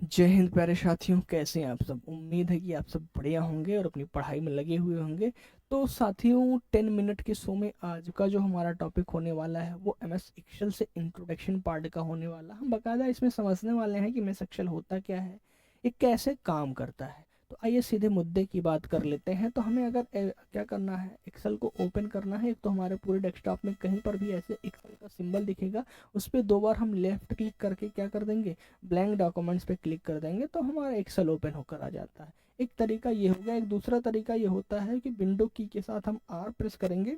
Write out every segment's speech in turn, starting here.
जय हिंद प्यारे साथियों, कैसे हैं आप सब। उम्मीद है कि आप सब बढ़िया होंगे और अपनी पढ़ाई में लगे हुए होंगे। तो साथियों, 10 मिनट के शो में आज का जो हमारा टॉपिक होने वाला है वो एमएस एक्सेल से इंट्रोडक्शन पार्ट का होने वाला। हम बकायदा इसमें समझने वाले हैं कि एमएस एक्सेल होता क्या है, ये कैसे काम करता है। तो आइए सीधे मुद्दे की बात कर लेते हैं। तो हमें अगर क्या करना है, एक्सेल को ओपन करना है। एक तो हमारे पूरे डेस्कटॉप में कहीं पर भी ऐसे एक्सेल का सिंबल दिखेगा, उस पर 2 बार हम लेफ्ट क्लिक करके क्या कर देंगे, ब्लैंक डॉक्यूमेंट्स पे क्लिक कर देंगे तो हमारा एक्सेल ओपन होकर आ जाता है। एक तरीका ये हो गया। एक दूसरा तरीका ये होता है कि विंडो की के साथ हम आर प्रेस करेंगे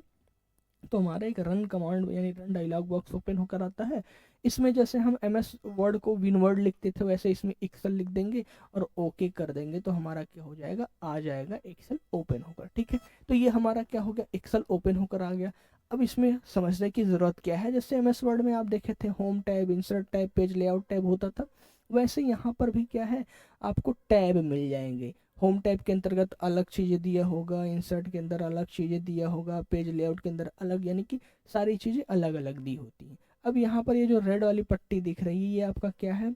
तो हमारा एक रन कमांड यानी रन डायलॉग बॉक्स ओपन होकर आता है। इसमें जैसे हम एम एस वर्ड को विन वर्ड लिखते थे वैसे इसमें एक्सेल लिख देंगे और ओके कर देंगे तो हमारा क्या हो जाएगा, आ जाएगा एक्सेल ओपन होकर। ठीक है, तो ये हमारा क्या हो गया, एक्सेल ओपन होकर आ गया। अब इसमें समझने की ज़रूरत क्या है, जैसे एम एस वर्ड में आप देखे थे home tab, insert tab, page layout tab होता था, वैसे यहाँ पर भी क्या है, आपको टैब मिल जाएंगे। होम टैब के अंतर्गत अलग चीज़ें दिया होगा, इंसर्ट के अंदर अलग चीज़ें दिया होगा, पेज लेआउट के अंदर अलग, यानी कि सारी चीज़ें अलग अलग दी होती हैं। अब यहाँ पर ये जो रेड वाली पट्टी दिख रही है ये आपका क्या है,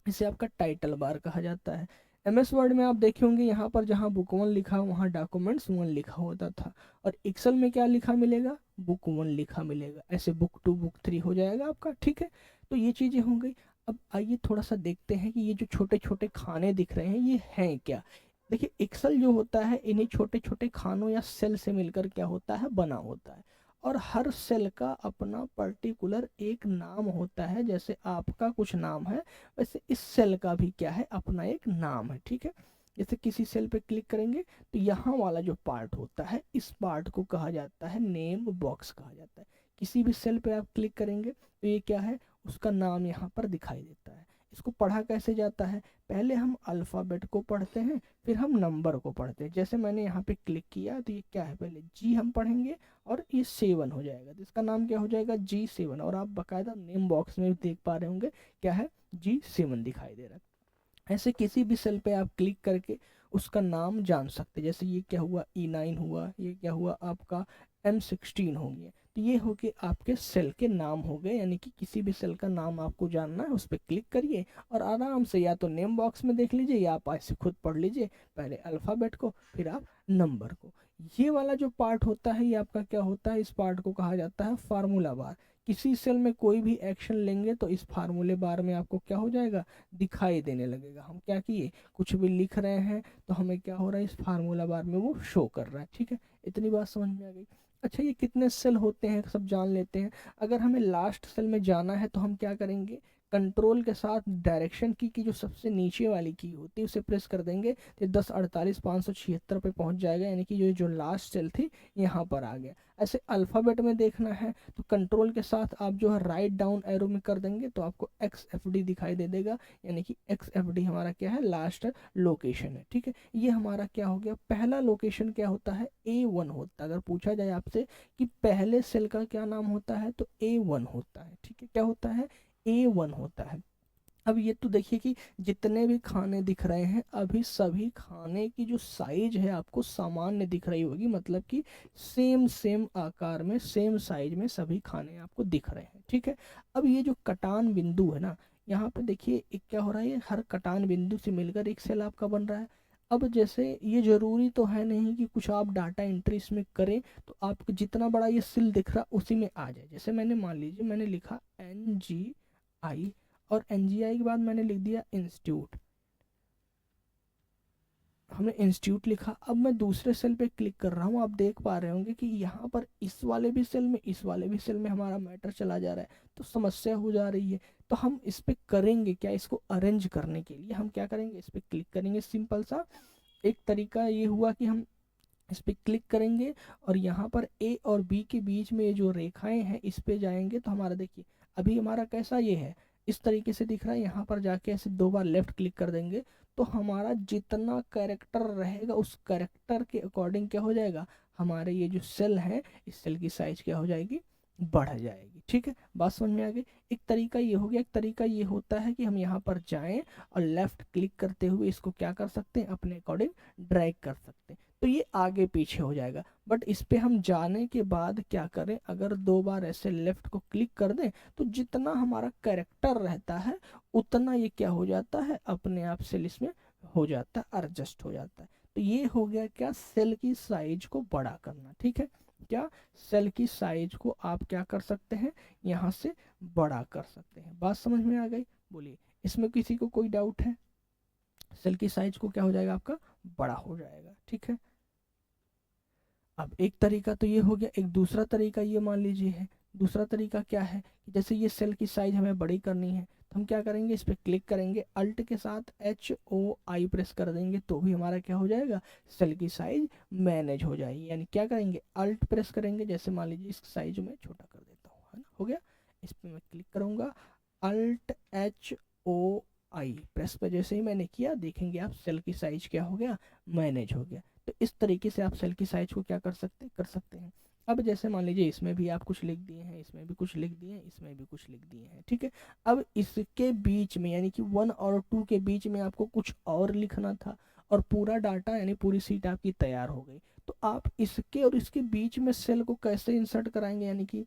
इसे आपका टाइटल बार कहा जाता है। एम एस वर्ड में आप देखे होंगे यहाँ पर जहाँ बुक वन लिखा वहाँ डॉक्यूमेंट्स वन लिखा होता था, और एक्सेल में क्या लिखा मिलेगा, बुक वन लिखा मिलेगा। ऐसे बुक टू बुक थ्री हो जाएगा आपका। ठीक है, तो ये चीज़ें हो गई। अब आइए थोड़ा सा देखते हैं कि ये जो छोटे छोटे खाने दिख रहे हैं ये हैं क्या। देखिए, एक्सेल जो होता है इन्हीं छोटे छोटे खानों या सेल से मिलकर क्या होता है, बना होता है। और हर सेल का अपना पर्टिकुलर एक नाम होता है। जैसे आपका कुछ नाम है वैसे इस सेल का भी क्या है, अपना एक नाम है। ठीक है, जैसे किसी सेल पे क्लिक करेंगे तो यहाँ वाला जो पार्ट होता है इस पार्ट को कहा जाता है नेम बॉक्स कहा जाता है। किसी भी सेल पे आप क्लिक करेंगे तो ये क्या है, उसका नाम यहाँ पर दिखाई देता है। इसको पढ़ा कैसे जाता है, पहले हम अल्फ़ाबेट को पढ़ते हैं फिर हम नंबर को पढ़ते हैं। जैसे मैंने यहाँ पे क्लिक किया तो ये क्या है, पहले जी हम पढ़ेंगे और ये 7 हो जाएगा, तो इसका नाम क्या हो जाएगा, G7। और आप बकायदा नेम बॉक्स में भी देख पा रहे होंगे क्या है, G7 दिखाई दे रहा है। ऐसे किसी भी सेल पे आप क्लिक करके उसका नाम जान सकते हैं। जैसे ये क्या हुआ, E9 हुआ, ये क्या हुआ आपका M16 हो गया। तो ये हो के आपके सेल के नाम हो गए, यानी कि किसी भी सेल का नाम आपको जानना है उस पर क्लिक करिए और आराम से या तो नेम बॉक्स में देख लीजिए या आप ऐसे खुद पढ़ लीजिए, पहले अल्फ़ाबेट को फिर आप नंबर को। ये वाला जो पार्ट होता है ये आपका क्या होता है, इस पार्ट को कहा जाता है फार्मूला बार। किसी सेल में कोई भी एक्शन लेंगे तो इस फार्मूले बार में आपको क्या हो जाएगा, दिखाई देने लगेगा। हम क्या किए, कुछ भी लिख रहे हैं तो हमें क्या हो रहा है, इस फार्मूला बार में वो शो कर रहा है। ठीक है, इतनी बात समझ में आ गई। अच्छा, ये कितने सेल होते हैं सब जान लेते हैं। अगर हमें लास्ट सेल में जाना है तो हम क्या करेंगे, कंट्रोल के साथ डायरेक्शन की जो सबसे नीचे वाली की होती है उसे प्रेस कर देंगे तो 10 48 576 पे पहुंच जाएगा, यानी कि जो जो लास्ट सेल थी यहाँ पर आ गया। ऐसे अल्फ़ाबेट में देखना है तो कंट्रोल के साथ आप जो है राइट डाउन एरो में कर देंगे तो आपको XFD दिखाई दे देगा, यानी कि XFD हमारा क्या है, लास्ट लोकेशन है। ठीक है, ये हमारा क्या हो गया, पहला लोकेशन क्या होता है, A1 होता है। अगर पूछा जाए आपसे कि पहले सेल का क्या नाम होता है तो A1 होता है। ठीक है, क्या होता है, A1 होता है। अब ये तो देखिए कि जितने भी खाने दिख रहे हैं अभी सभी खाने की जो साइज है आपको सामान्य दिख रही होगी, मतलब कि सेम सेम आकार में सेम साइज में सभी खाने आपको दिख रहे हैं। ठीक है, अब ये जो कटान बिंदु है ना, यहाँ पे देखिए एक क्या हो रहा है, हर कटान बिंदु से मिलकर एक सेल आपका बन रहा है। अब जैसे ये जरूरी तो है नहीं कि कुछ आप डाटा एंट्री इसमें करें तो आपको जितना बड़ा ये सेल दिख रहा उसी में आ जाए। जैसे मैंने मान लीजिए मैंने लिखा NGI और NGI के बाद मैंने लिख दिया इंस्टीट्यूट, हमने इंस्टीट्यूट लिखा। अब मैं दूसरे सेल पे क्लिक कर रहा हूँ, आप देख पा रहे होंगे कि यहाँ पर इस वाले भी सेल में इस वाले भी सेल में हमारा मैटर चला जा रहा है, तो समस्या हो जा रही है। तो हम इस पे करेंगे क्या, इसको अरेंज करने के लिए हम क्या करेंगे, इस पे क्लिक करेंगे। सिंपल सा एक तरीका ये हुआ कि हम इस पे क्लिक करेंगे और यहाँ पर A और B के बीच में ये जो रेखाएं हैं इस पे जाएंगे तो हमारा देखिए अभी हमारा कैसा ये है, इस तरीके से दिख रहा है। यहाँ पर जाके ऐसे 2 बार लेफ्ट क्लिक कर देंगे तो हमारा जितना कैरेक्टर रहेगा उस कैरेक्टर के अकॉर्डिंग क्या हो जाएगा, हमारे ये जो सेल है इस सेल की साइज क्या हो जाएगी, बढ़ जाएगी। ठीक है, बात समझ में आ गई। एक तरीका ये हो गया। एक तरीका ये होता है कि हम यहाँ पर जाएं और लेफ्ट क्लिक करते हुए इसको क्या कर सकते हैं, अपने अकॉर्डिंग ड्रैग कर सकते हैं, तो ये आगे पीछे हो जाएगा। बट इस पे हम जाने के बाद क्या करें, अगर 2 बार ऐसे लेफ्ट को क्लिक कर दें तो जितना हमारा कैरेक्टर रहता है उतना ये क्या हो जाता है, अपने आप सेल इसमें हो जाता है, एडजस्ट हो जाता है। तो ये हो गया क्या, सेल की साइज को बड़ा करना। ठीक है, क्या, सेल की साइज को आप क्या कर सकते हैं, यहाँ से बड़ा कर सकते हैं। बात समझ में आ गई, बोलिए इसमें किसी को कोई डाउट है? सेल की साइज को क्या हो जाएगा, आपका बड़ा हो जाएगा। ठीक है, अब एक तरीका तो ये हो गया। एक दूसरा तरीका ये मान लीजिए है। दूसरा तरीका क्या है कि जैसे ये सेल की साइज हमें बड़ी करनी है तो हम क्या करेंगे, इस पर क्लिक करेंगे, अल्ट के साथ HOI प्रेस कर देंगे तो भी हमारा क्या हो जाएगा, सेल की साइज मैनेज हो जाएगी। यानी क्या करेंगे, अल्ट प्रेस करेंगे, जैसे मान लीजिए इस साइज में छोटा कर देता हूँ, है ना, हो गया। इस पर मैं क्लिक करूँगा, अल्ट HOI प्रेस पर जैसे ही मैंने किया, देखेंगे आप सेल की साइज क्या हो गया, मैनेज हो गया। तो इस तरीके से आप सेल की साइज को क्या कर सकते हैं। अब जैसे मान लीजिए इसमें भी आप कुछ लिख दिए हैं, इसमें भी कुछ लिख दिए हैं, इसमें भी कुछ लिख दिए हैं। ठीक है, अब इसके बीच में यानी कि 1 और 2 के बीच में आपको कुछ और लिखना था और पूरा डाटा यानी पूरी सीट आपकी तैयार हो गई। तो आप इसके और इसके बीच में सेल को कैसे इंसर्ट कराएंगे, यानी कि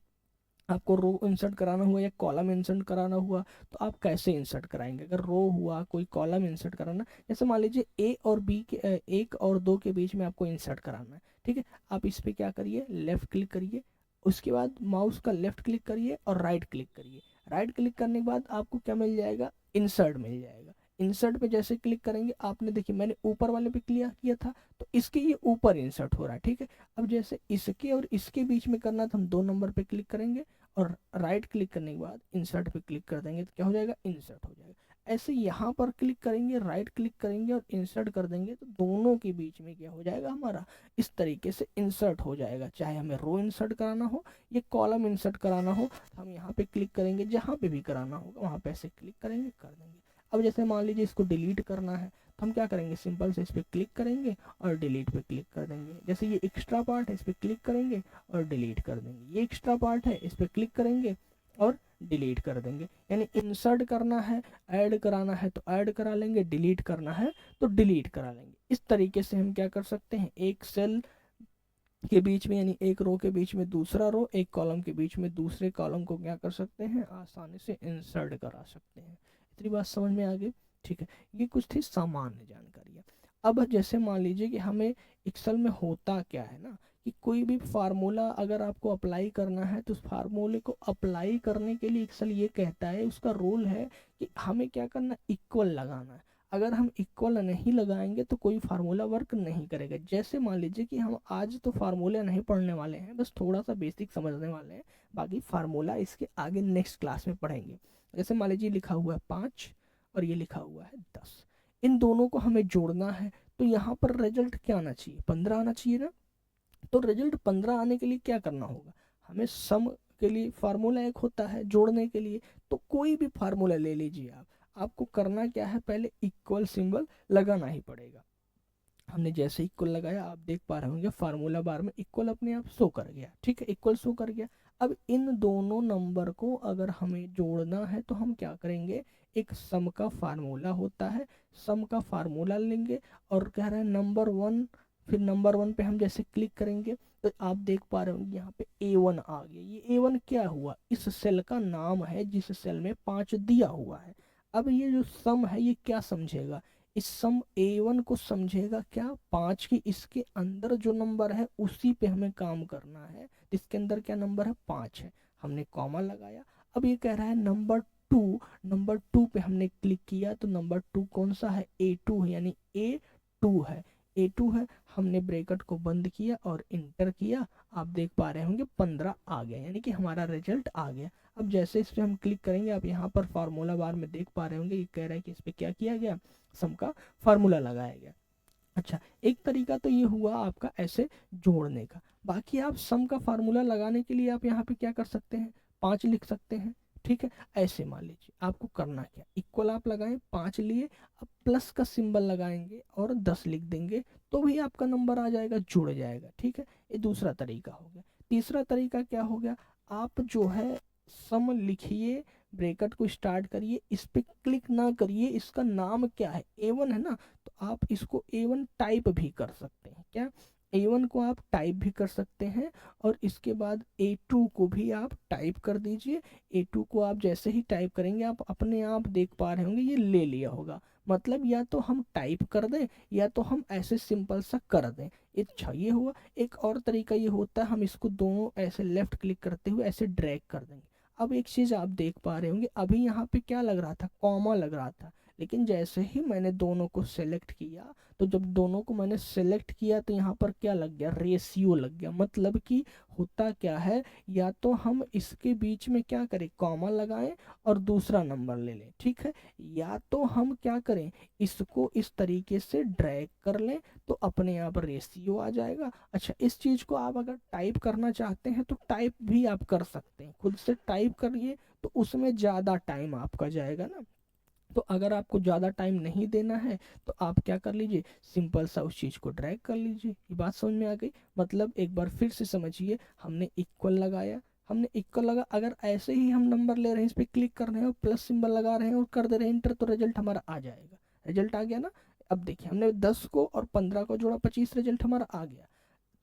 आपको रो इंसर्ट कराना हुआ या कॉलम इंसर्ट कराना हुआ तो आप कैसे इंसर्ट कराएंगे। अगर रो हुआ, कोई कॉलम इंसर्ट कराना, जैसे मान लीजिए ए और बी के 1 और 2 के बीच में आपको इंसर्ट कराना है। ठीक है, आप इस पर क्या करिए, लेफ्ट क्लिक करिए, उसके बाद माउस का लेफ्ट क्लिक करिए और राइट क्लिक करिए। राइट क्लिक करने के बाद आपको क्या मिल जाएगा, इंसर्ट मिल जाएगा। इंसर्ट पे जैसे क्लिक करेंगे, आपने देखिए मैंने ऊपर वाले पे क्लिक किया था तो इसके ये ऊपर इंसर्ट हो रहा है। ठीक है, अब जैसे इसके और इसके बीच में करना था, हम 2 नंबर पे क्लिक करेंगे और राइट क्लिक करने के बाद इंसर्ट पे क्लिक कर देंगे तो क्या हो जाएगा, इंसर्ट हो जाएगा। ऐसे यहाँ पर क्लिक करेंगे, राइट क्लिक करेंगे और इंसर्ट कर देंगे तो दोनों के बीच में क्या हो जाएगा, हमारा इस तरीके से इंसर्ट हो जाएगा। चाहे हमें रो इंसर्ट कराना हो या कॉलम इंसर्ट कराना हो, हम यहाँ पे क्लिक करेंगे, जहाँ पे भी कराना होगा वहाँ पे ऐसे क्लिक करेंगे, कर देंगे। अब जैसे मान लीजिए इसको डिलीट करना है तो हम क्या करेंगे, सिंपल से इस पर क्लिक करेंगे और डिलीट पे क्लिक कर देंगे। जैसे ये एक्स्ट्रा पार्ट है, इस पर क्लिक करेंगे और डिलीट कर देंगे। ये एक्स्ट्रा पार्ट है, इस पर क्लिक करेंगे और डिलीट कर देंगे। यानी इंसर्ट करना है, ऐड कराना है तो ऐड करा लेंगे, डिलीट करना है तो डिलीट करा लेंगे। इस तरीके से हम क्या कर सकते हैं, एक सेल के बीच में यानी एक रो के बीच में दूसरा रो, एक कॉलम के बीच में दूसरे कॉलम को क्या कर सकते हैं, आसानी से इंसर्ट करा सकते हैं। इतनी बात समझ में आ गई। ठीक है, ये कुछ थी सामान्य जानकारियाँ। अब जैसे मान लीजिए कि हमें एक्सेल में होता क्या है ना, कि कोई भी फार्मूला अगर आपको अप्लाई करना है तो उस फार्मूले को अप्लाई करने के लिए एक्सेल ये कहता है, उसका रूल है कि हमें क्या करना, इक्वल लगाना है। अगर हम इक्वल नहीं लगाएंगे तो कोई फार्मूला वर्क नहीं करेगा। जैसे मान लीजिए कि हम आज तो फार्मूला नहीं पढ़ने वाले हैं, बस थोड़ा सा बेसिक समझने वाले हैं, बाकी फार्मूला इसके आगे नेक्स्ट क्लास में पढ़ेंगे। जैसे मान लीजिए लिखा हुआ है 5 और ये लिखा हुआ है 10, इन दोनों को हमें जोड़ना है तो यहाँ पर रिजल्ट क्या आना चाहिए, 15 आना चाहिए ना। तो रिजल्ट 15 आने के लिए क्या करना होगा, हमें सम के लिए फार्मूला एक होता है जोड़ने के लिए, तो कोई भी फार्मूला ले लीजिए आप। आपको करना क्या है, पहले इक्वल सिंबल लगाना ही पड़ेगा। हमने जैसे इक्वल लगाया, आप देख पा रहे होंगे फार्मूला बार में इक्वल अपने आप शो कर गया। ठीक है, इक्वल शो कर गया। अब इन दोनों नंबर को अगर हमें जोड़ना है तो हम क्या करेंगे, एक सम का फार्मूला होता है, सम का फार्मूला लेंगे और कह रहे हैं नंबर 1, फिर नंबर 1 पे हम जैसे क्लिक करेंगे तो आप देख पा रहे होंगे यहाँ पे A1 आ गया। ये A1 क्या हुआ, इस सेल का नाम है जिस सेल में 5 दिया हुआ है। अब ये जो सम है ये क्या समझेगा, इस सम A1 को समझेगा क्या, 5 की इसके अंदर जो नंबर है उसी पे हमें काम करना है। इसके अंदर क्या नंबर है, 5 है, हमने कॉमा लगाया। अब ये कह रहा है नंबर 2, नंबर 2 पे हमने क्लिक किया तो नंबर 2 कौन सा है, A2 है, यानी A2 है, A2 है। हमने ब्रैकेट को बंद किया और इंटर किया, आप देख पा रहे होंगे 15 आ गया, यानी कि हमारा रिजल्ट आ गया। अब जैसे इस पे हम क्लिक करेंगे, आप यहाँ पर फार्मूला बार में देख पा रहे होंगे, ये कह रहा है कि इस पे क्या किया गया, सम का फार्मूला लगाया गया। अच्छा, एक तरीका तो ये हुआ आपका ऐसे जोड़ने का। बाकी आप सम का फार्मूला लगाने के लिए आप यहाँ पे क्या कर सकते हैं, 5 लिख सकते हैं। ठीक है, ऐसे मान लीजिए आपको करना क्या, इक्वल आप लगाएं, 5 लिए, अब प्लस का सिंबल लगाएंगे और 10 लिख देंगे तो भी आपका नंबर आ जाएगा, जुड़ जाएगा। ठीक है, ये दूसरा तरीका हो गया। तीसरा तरीका क्या हो गया, आप जो है सम लिखिए, ब्रैकेट को स्टार्ट करिए, इस पे क्लिक ना करिए, इसका नाम क्या है, A1 है ना, तो आप इसको A1 टाइप भी कर सकते हैं। क्या, A1 को आप टाइप भी कर सकते हैं, और इसके बाद A2 को भी आप टाइप कर दीजिए। A2 को आप जैसे ही टाइप करेंगे आप अपने आप देख पा रहे होंगे ये ले लिया होगा। मतलब या तो हम टाइप कर दें या तो हम ऐसे सिंपल सा कर दें। अच्छा ये हुआ। एक और तरीका ये होता है, हम इसको दोनों ऐसे लेफ्ट क्लिक करते हुए ऐसे ड्रैग कर देंगे। अब एक चीज़ आप देख पा रहे होंगे, अभी यहाँ पे क्या लग रहा था, कॉमा लग रहा था, लेकिन जैसे ही मैंने दोनों को सेलेक्ट किया, तो जब दोनों को मैंने सेलेक्ट किया तो यहाँ पर क्या लग गया, रेशियो लग गया। मतलब कि होता क्या है, या तो हम इसके बीच में क्या करें, कॉमा लगाएं और दूसरा नंबर ले लें, ठीक है, या तो हम क्या करें, इसको इस तरीके से ड्रैग कर लें तो अपने आप रेशियो आ जाएगा। अच्छा, इस चीज़ को आप अगर टाइप करना चाहते हैं तो टाइप भी आप कर सकते हैं, खुद से टाइप करिए तो उसमें ज़्यादा टाइम आपका जाएगा ना। तो अगर आपको ज़्यादा टाइम नहीं देना है तो आप क्या कर लीजिए, सिंपल सा उस चीज़ को ड्रैग कर लीजिए। ये बात समझ में आ गई। मतलब एक बार फिर से समझिए, हमने इक्वल लगाया, हमने इक्वल लगा, अगर ऐसे ही हम नंबर ले रहे हैं, इस पर क्लिक कर रहे हैं और प्लस सिंबल लगा रहे हैं और कर दे रहे हैं इंटर, तो रिजल्ट हमारा आ जाएगा। रिजल्ट आ गया ना। अब देखिए, हमने 10 को और 15 को जोड़ा, 25, रिजल्ट हमारा आ गया।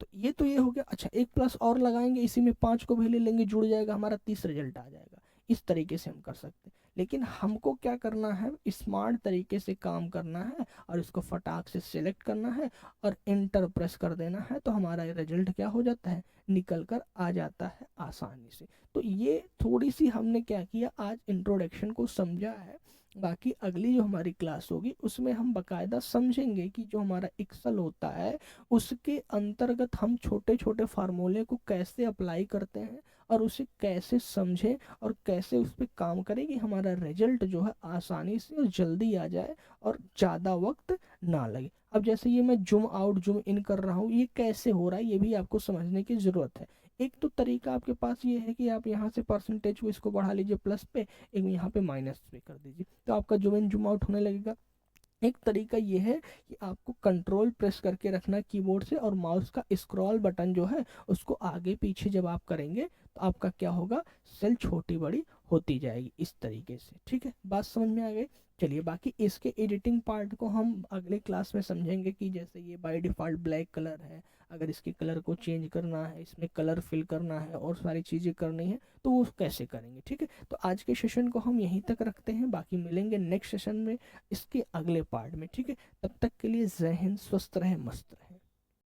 तो ये हो गया। अच्छा, एक प्लस और लगाएंगे, इसी में 5 को भी ले लेंगे, जुड़ जाएगा हमारा, 30 रिजल्ट आ जाएगा। इस तरीके से हम कर सकते हैं। लेकिन हमको क्या करना है, स्मार्ट तरीके से काम करना है और इसको फटाक से सिलेक्ट करना है और इंटर प्रेस कर देना है, तो हमारा रिजल्ट क्या हो जाता है, निकल कर आ जाता है आसानी से। तो ये थोड़ी सी हमने क्या किया, आज इंट्रोडक्शन को समझा है। बाकी अगली जो हमारी क्लास होगी उसमें हम बकायदा समझेंगे कि जो हमारा एक्सेल होता है उसके अंतर्गत हम छोटे छोटे फार्मूले को कैसे अप्लाई करते हैं और उसे कैसे समझें और कैसे उस पर काम करें कि हमारा रिजल्ट जो है आसानी से और जल्दी आ जाए और ज़्यादा वक्त ना लगे। अब जैसे ये मैं जूम आउट जूम इन कर रहा हूँ, ये कैसे हो रहा है ये भी आपको समझने की ज़रूरत है। एक तो तरीका आपके पास ये है कि आप यहाँ से परसेंटेज को इसको बढ़ा लीजिए प्लस पे, एक यहाँ पे माइनस पे कर दीजिए, तो आपका जूम इन जूम आउट होने लगेगा। एक तरीका ये है कि आपको कंट्रोल प्रेस करके रखना है कीबोर्ड से, और माउस का स्क्रॉल बटन जो है उसको आगे पीछे जब आप करेंगे तो आपका क्या होगा, सेल छोटी बड़ी होती जाएगी इस तरीके से। ठीक है, बात समझ में आ गई। चलिए, बाकी इसके एडिटिंग पार्ट को हम अगले क्लास में समझेंगे कि जैसे ये बाय डिफ़ॉल्ट ब्लैक कलर है, अगर इसके कलर को चेंज करना है, इसमें कलर फिल करना है और सारी चीज़ें करनी है तो वो कैसे करेंगे। ठीक है, तो आज के सेशन को हम यहीं तक रखते हैं, बाकी मिलेंगे नेक्स्ट सेशन में इसके अगले पार्ट में। ठीक है, तब तक के लिए जय हिंद, स्वस्थ रहे, मस्त रहे।